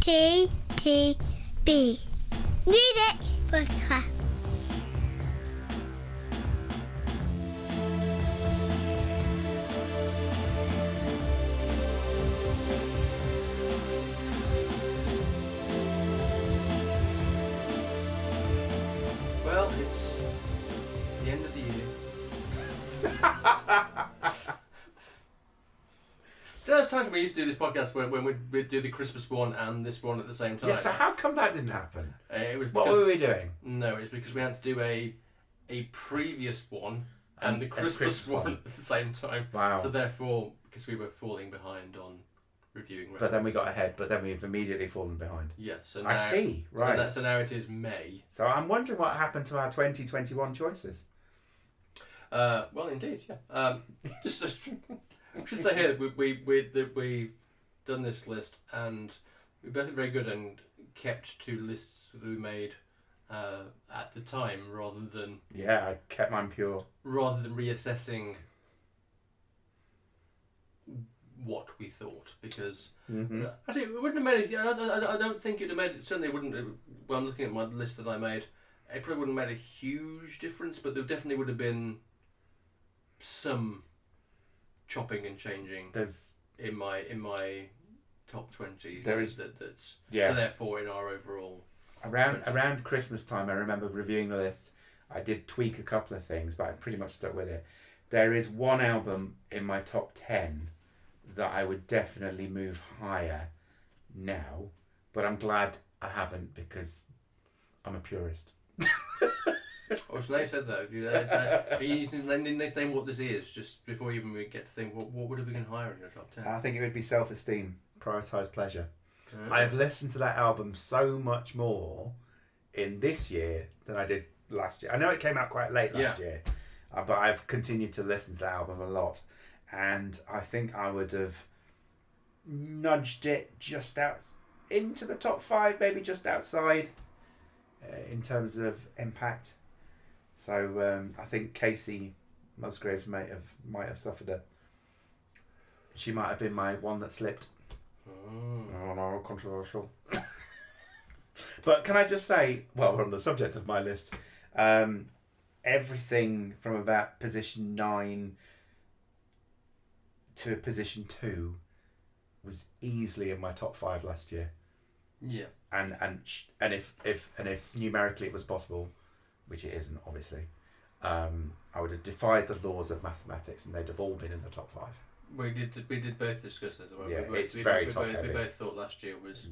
CTTB. Music Podcast. Well, it's the end of the year. There's times we used to do this podcast when we'd do the Christmas one and this one at the same time. Yeah, so how come that didn't happen? It was What because, were we doing? No, it's because we had to do a previous one and the Christmas one at the same time. Wow. So therefore, because we were falling behind on reviewing records. But then we got ahead, but then we've immediately fallen behind. Yeah, so now, I see, right. So now it is May. So I'm wondering what happened to our 2021 choices. Well, indeed, yeah. Just say here we've done this list and we both are very good and kept to lists that we made at the time rather than I kept mine pure. Rather than reassessing what we thought, because actually it wouldn't have made it. I don't think it would have made it. Certainly, it wouldn't. When I'm looking at my list that I made, it probably wouldn't have made a huge difference, but there definitely would have been some chopping and changing. There's in my top 20. There is that's yeah. So therefore, in our overall around Christmas time, I remember reviewing the list. I did tweak a couple of things, but I pretty much stuck with it. There is one album in my top 10 that I would definitely move higher now, but I'm glad I haven't because I'm a purist. Oh, so now you said that. You need to name what this is just before even we get to think what would have been higher in your top 10. I think it would be self-esteem, prioritise pleasure. I have listened to that album so much more in this year than I did last year. I know it came out quite late last year, but I've continued to listen to that album a lot, and I think I would have nudged it just out into the top 5, maybe just outside in terms of impact. So I think Kacey Musgraves might have suffered a. She might have been my one that slipped. Oh no, controversial. But can I just say, while we're on the subject of my list, everything from about position 9 to position 2 was easily in my top 5 last year. Yeah. And if numerically it was possible, which it isn't obviously, I would have defied the laws of mathematics and they'd have all been in the top 5. We did both discuss this. Yeah, it's very top heavy. We both thought last year was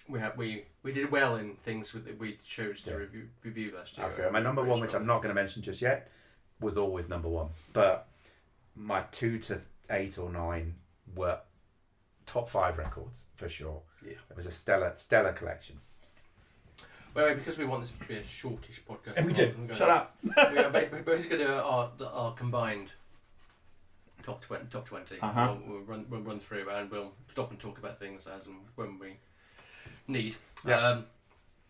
we did well in things that we chose to review last year. Absolutely. My number 1, which I'm not going to mention just yet, was always number 1. But my 2 to 8 or 9 were top 5 records for sure. Yeah, it was a stellar collection. Well, because we want this to be a shortish podcast, and we do. Shut up. We're basically going to our combined top 20. We'll run through and we'll stop and talk about things as and when we need. Yeah.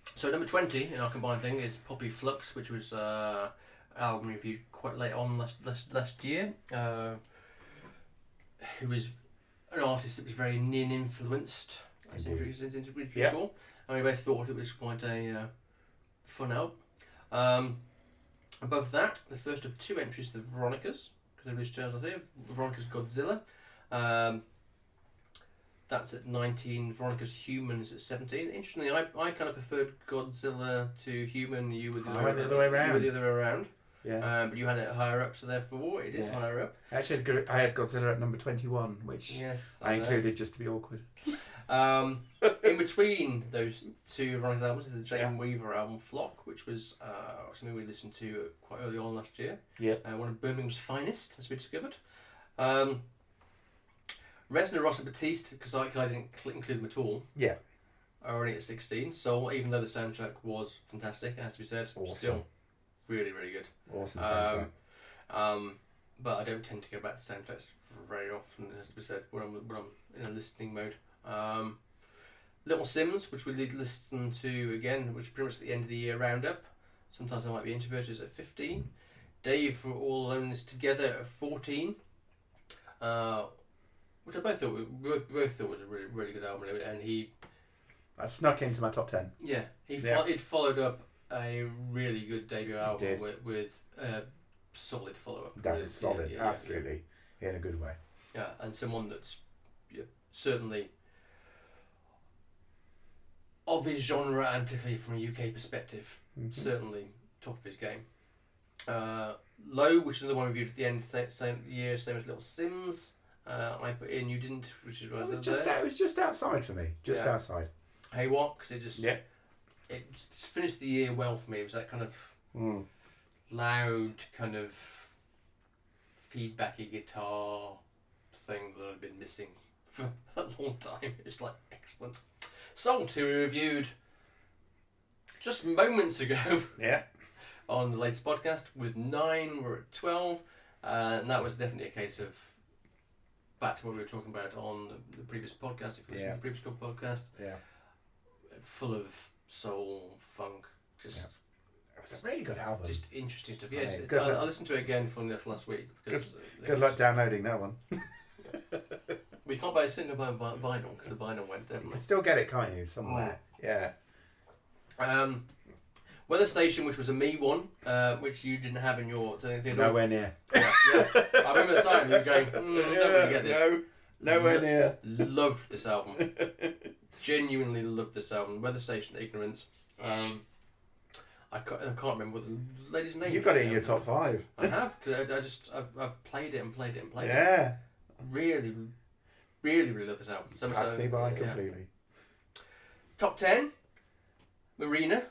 So number 20 in our combined thing is Poppy Flux, which was album reviewed quite late on last year. Who was an artist that was very Nin influenced. As recall. And we both thought it was quite a fun album. Above that, the first of 2 entries, the Veronicas. Because there is Charles, I think. Veronica's Godzilla. That's at 19. Veronica's Human is at 17. Interestingly, I kind of preferred Godzilla to Human. You were the other way around. Yeah. But you had it higher up, so therefore it is higher up. Actually, I had Godzilla at number 21, which I included just to be awkward. In between those 2 Veronica albums is the Jane Weaver album Flock, which was something we listened to quite early on last year. Yeah. One of Birmingham's finest, as we discovered. Resna Rossa Batiste, because I didn't include them at all. Yeah. Are only at 16. So even though the soundtrack was fantastic, it has to be said, still really, really good. Awesome soundtrack. But I don't tend to go back to soundtracks very often, as to be said, when I'm in a listening mode. Little Sims, which we listen to again, which is pretty much at the end of the year roundup. Sometimes I might be Introverted at 15. Dave for All Alone Is Together at 14. Which I both thought was a really, really good album, and he I snuck into my top 10. Yeah, it followed up a really good debut album with a solid follow-up. That was solid, absolutely, in a good way. Yeah, and someone that's certainly of his genre, and particularly from a UK perspective, certainly top of his game. Low, which is the one we reviewed at the end, same year, same as Little Sims. I put in, you didn't, which is it was just outside for me, outside. Hey What, because it just finished the year well for me. It was that kind of loud, kind of feedbacky guitar thing that I'd been missing for a long time. It was like excellent. Song 2 we reviewed just moments ago. Yeah. On the latest podcast with 9, we're at 12, and that was definitely a case of back to what we were talking about on the previous podcast. If you listen to the previous podcast, full of soul, funk, just it was a really good album. Just interesting stuff. Yes, I listened to it again from last week because good luck downloading that one. We can't buy a single by vinyl because the vinyl went definitely. You can still get it, can't you? Somewhere. Yeah. Weather Station, which was a me one, which you didn't have in your thing. Nowhere near. Yeah. I remember the time you were going, I don't really get this. No, nowhere near. Loved this album. Genuinely loved this album. Weather Station, Ignorance. I can't remember what the lady's name is. You've got it in your top 5. I have, because I've played it and played it and played it. Yeah. Really, really, really love this album. Passed me by completely. Top 10, Marina.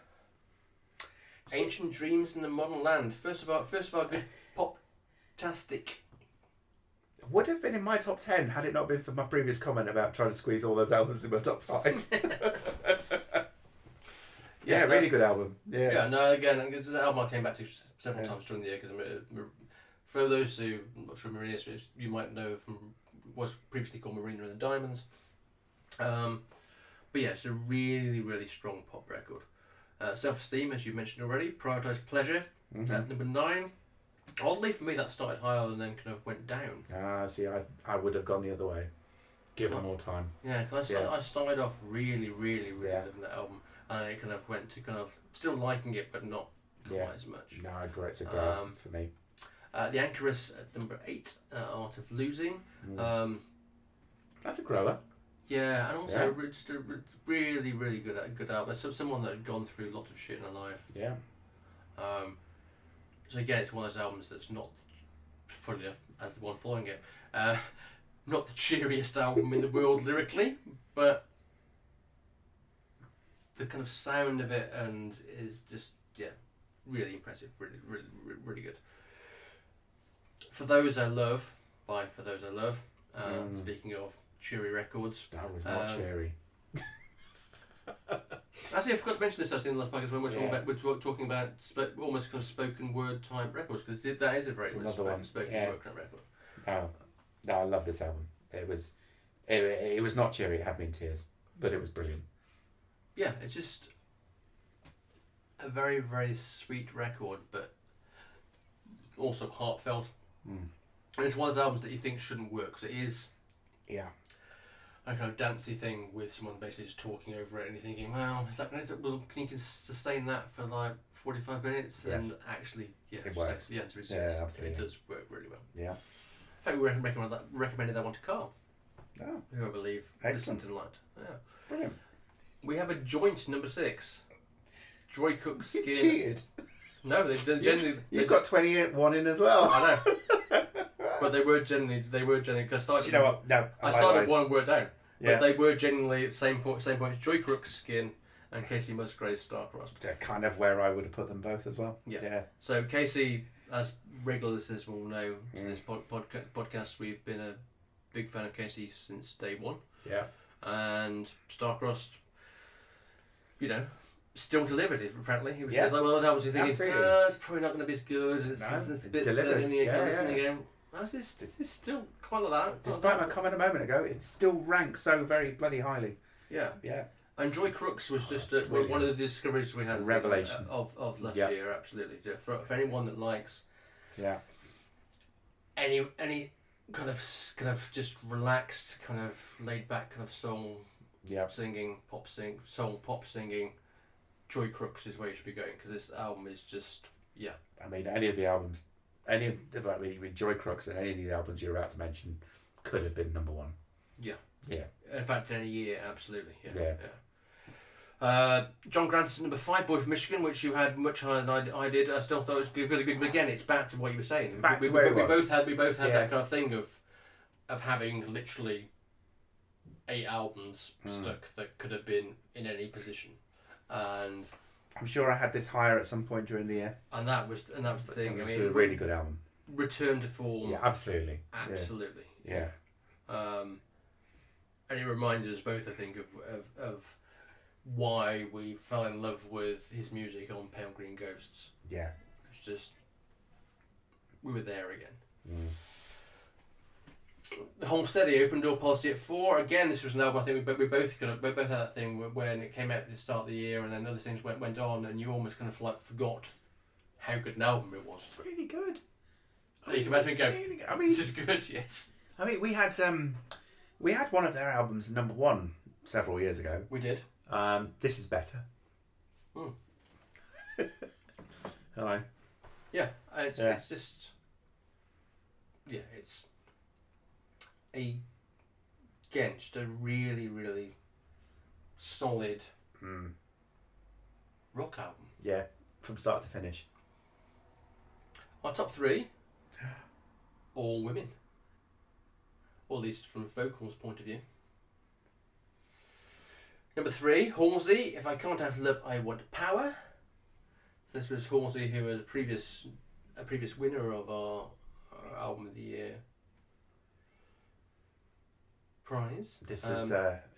Ancient Dreams in the Modern Land. First of all, good pop-tastic. Would have been in my top 10 had it not been for my previous comment about trying to squeeze all those albums in my top 5. Really good album. Yeah. No, again, it's an album I came back to several times during the year because for those who, I'm not sure Marina is, you might know from was previously called Marina and the Diamonds. But yeah, it's a really, really strong pop record. Self-Esteem, as you mentioned already. Prioritise Pleasure at number 9. Oddly for me, that started higher and then kind of went down. See, I would have gone the other way. Given more time. Yeah, because I started off really, really, really loving that album, and I kind of went to kind of still liking it, but not quite as much. No, I agree. It's a great album for me. The Anchoress at number 8, Art of Losing. That's a grower. Yeah, and also just a really, really good album. So someone that had gone through lots of shit in her life. Yeah. So again, it's one of those albums that's not, funny enough, as the one following it, not the cheeriest album in the world lyrically, but the kind of sound of it and is just really impressive, really, really, really good. For Those I Love, by For Those I Love. Speaking of cheery records. That was not cheery. Actually, I forgot to mention this in the last podcast when we're talking about almost kind of spoken word type records, because that is a very much spoken word type record. No, I love this album. It was not cheery. It had me in tears, but it was brilliant. Yeah, it's just a very, very sweet record, but also heartfelt. And it's one of those albums that you think shouldn't work because it is. Yeah. A kind of dancey thing with someone basically just talking over it, and you're thinking, well, can you sustain that for like 45 minutes? Yes. And actually, it works. The answer is yes. Absolutely. It does work really well. Yeah. In fact, we recommended that one to Carl. Oh. Who I believe listened and liked. Yeah. Brilliant. We have a joint number 6. Joy Cook Skin. You cheated. No, they generally. You've got 21 in as well. I know. But they were generally. Cause I started. Do you know what? No. I started one word down. Yeah. But they were genuinely at the same points. Joy Crookes, Skin, and Kacey Musgraves, Star-Crossed. They're kind of where I would have put them both as well. Yeah. So Kacey, as regular listeners will know, to this podcast, we've been a big fan of Kacey since day one. Yeah. And Star-Crossed, still delivered it. Frankly, he was like, well, that was the thing. It's probably not going to be as good. It's bits delivers. Again. This is still quite like that. Despite my comment a moment ago, it still ranks so very bloody highly. Yeah. Yeah. And Joy Crookes was just one of the discoveries we had. Revelation. Of last year, absolutely. For anyone that likes any kind of just relaxed, kind of laid back kind of soul singing, soul pop singing. Joy Crookes is where you should be going, because this album is just, yeah. I mean, any of the albums, with Joy Crookes and any of the albums you're about to mention could have been number one. Yeah. Yeah. In fact, in any year, absolutely. Yeah. John Grant's number 5, Boy from Michigan, which you had much higher than I did. I still thought it was good, but again, it's back to what you were saying. We both had that kind of thing of having literally 8 albums stuck that could have been in any position, and I'm sure I had this higher at some point during the year. And that was the thing. It was a really good album. Return to form. Yeah, absolutely. Absolutely. Yeah. And it reminded us both, I think, of why we fell in love with his music on Pale Green Ghosts. Yeah. It's just, we were there again. The Homesteady Open Door Policy at 4. Again, this was an album I think we both had that thing when it came out at the start of the year, and then other things went on, and you almost kind of like forgot how good an album it was. It's really good. You can imagine go, really, I mean, this is good, yes. I mean, we had one of their albums number 1 several years ago. We did. This is better. Hello. Yeah, it's just, yeah, it's just a really, really solid rock album. Yeah, from start to finish. Our top 3, all women. Or at least from a vocals point of view. Number 3, Halsey, If I Can't Have Love, I Want Power. So this was Halsey, who was a previous winner of our Album of the Year prize. This is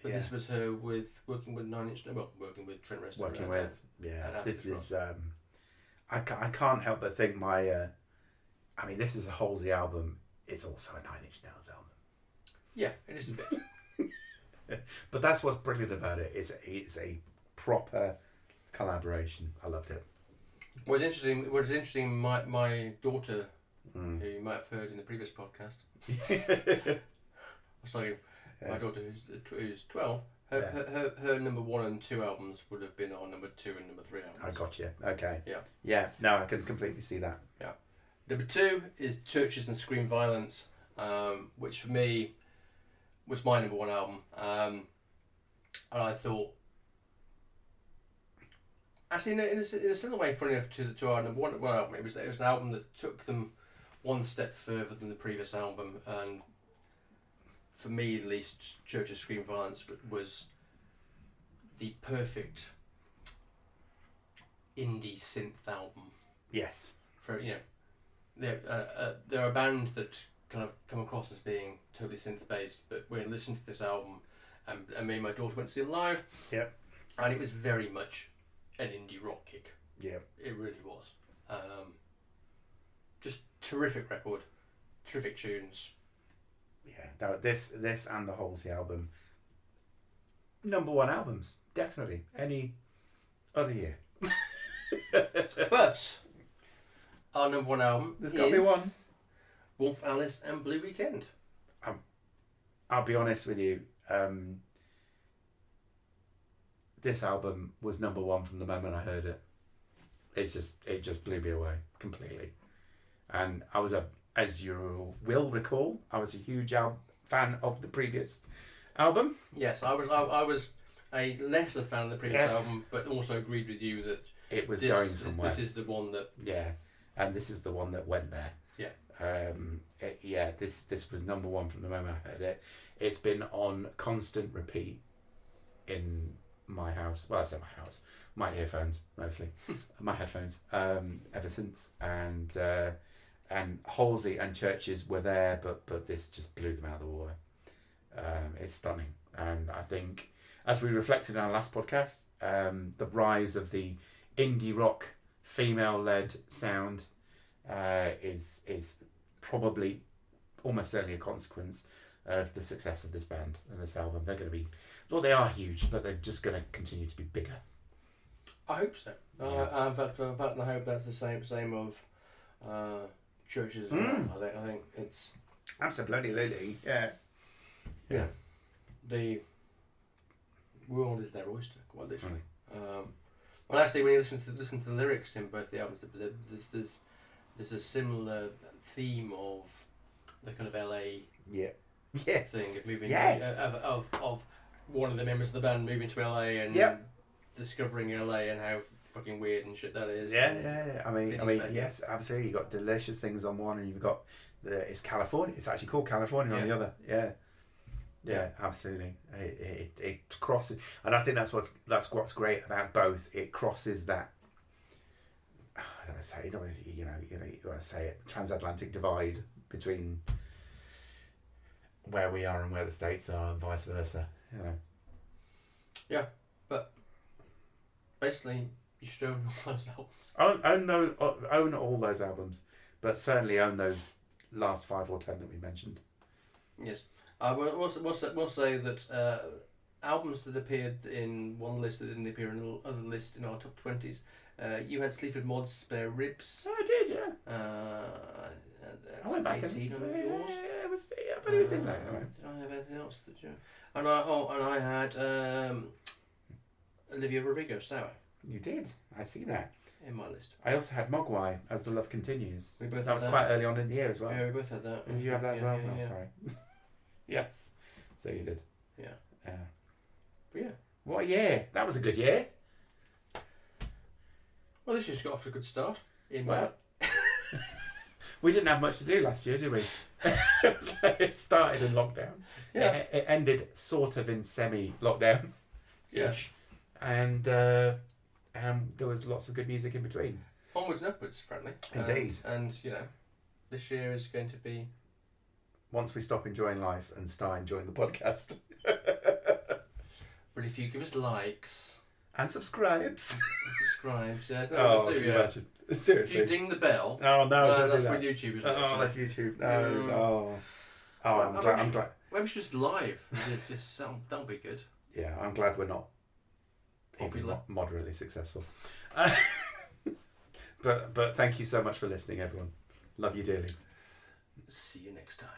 this was her working with Trent Reznor. This is I can't help but think I mean, this is a Halsey album. It's also a 9 Inch Nails album. Yeah, it is a bit. But that's what's brilliant about it. It's a proper collaboration. I loved it. What's interesting, my daughter, who you might have heard in the previous podcast, my daughter who's 12, her number 1 and 2 albums would have been our number 2 and number 3 albums. I got you. Okay. Yeah. Yeah. No, I can completely see that. Yeah. Number 2 is Chvrches and Scream Violence, which for me was my number 1 album, and I thought, actually, in a similar way, funny enough, to our number 1 album, it was an album that took them one step further than the previous album, and for me at least, Chvrches Scream Violence was the perfect indie synth album. Yes. For they're a band that kind of come across as being totally synth based, but when I listened to this album, and me and my daughter went to see them live. Yep. And it was very much an indie rock kick. Yeah. It really was. Just terrific record, terrific tunes. Yeah, no, this and the Halsey album, number 1 albums, definitely. Any other year. But our number 1 album There's got to be one. Wolf Alice and Blue Weekend. I'll be honest with you. This album was number 1 from the moment I heard it. It just blew me away completely, and I was as you will recall, I was a huge fan of the previous album. Yes, I was a lesser fan of the previous album, but also agreed with you that it was going somewhere. This is the one that and this is the one that went there. Yeah. This was number 1 from the moment I heard it. It's been on constant repeat in my house. Well, I say my house, my earphones mostly, my headphones. Ever since, and Halsey and Chvrches were there, but this just blew them out of the water. It's stunning, and I think, as we reflected in our last podcast, the rise of the indie rock female-led sound is probably almost certainly a consequence of the success of this band and this album. They're going to be, well, they are huge, but they're just going to continue to be bigger. I hope so. Yeah. In fact, I hope that's the same of Chvrches as well. I think it's absolutely, yeah. The world is their oyster, quite literally. Well, actually, when you listen to the lyrics in both the albums, there's a similar theme of the kind of LA thing of moving of one of the members of the band moving to LA and discovering LA and how fucking weird and shit that is. Yeah. I mean, yes, absolutely. You got Delicious Things on one, and you've got it's California. It's actually called California on the other. Yeah, absolutely. It crosses, and I think that's what's great about both. It crosses that. I don't want to say. You want to say it. Transatlantic divide between where we are and where the States are, and vice versa. You know. Yeah, but basically, you should own all those albums. Own all those albums, but certainly own those last 5 or 10 that we mentioned. Yes. We'll say that albums that appeared in one list that didn't appear in another list in our top 20s. You had Sleaford Mods' Spare Ribs. Oh, I did, yeah. I went back and listened to it. Yeah, but it was in there. Did I have anything else that you? And I had Olivia Rodrigo, Sour. You did. I see that. In my list. I also had Mogwai, As the Love Continues. We both that was quite early on in the year as well. Yeah, we both had that. Did you have that as well? Yeah. Sorry. Yes. So you did. Yeah. But yeah. What a year. That was a good year. Well, this year's got off to a good start. We didn't have much to do last year, did we? So it started in lockdown. Yeah. It ended sort of in semi-lockdown. Yeah. And there was lots of good music in between. Onwards and upwards, frankly. Indeed. And this year is going to be... Once we stop enjoying life and start enjoying the podcast. But if you give us likes... And subscribes. Yeah. Can you imagine? Seriously. If you ding the bell... Oh, no, that's with YouTube, isn't it? Oh, that's YouTube. No. I'm glad. Maybe we should just live. That'll be good. Yeah, I'm glad we're not Popular. Even moderately successful. But thank you so much for listening, everyone. Love you dearly. See you next time.